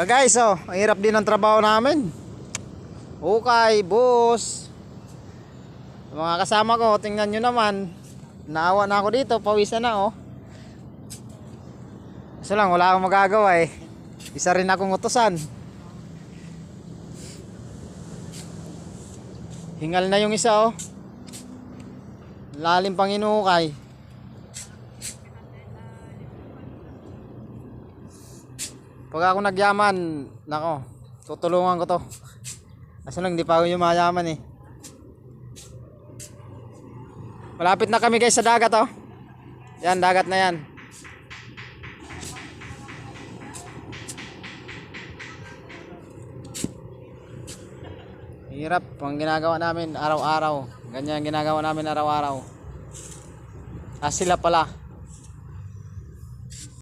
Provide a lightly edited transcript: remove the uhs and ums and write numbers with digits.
Guys, ang hirap din ang trabaho namin. Okay, boss. Mga kasama ko, tingnan nyo naman. Naawa na ako dito, pawisan na oh. Kasi lang, wala akong magagawa eh. Isa rin akong utusan. Hingal na yung isa oh. Lalim pang inukay. Pag ako nagyaman, nako, tutulungan ko to. Kasi lang, di pa ako yumayaman eh. Malapit na kami guys sa dagat oh. Yan, dagat na yan. Hirap ang ginagawa namin araw-araw. Ganyan ginagawa namin araw-araw. Sila pala.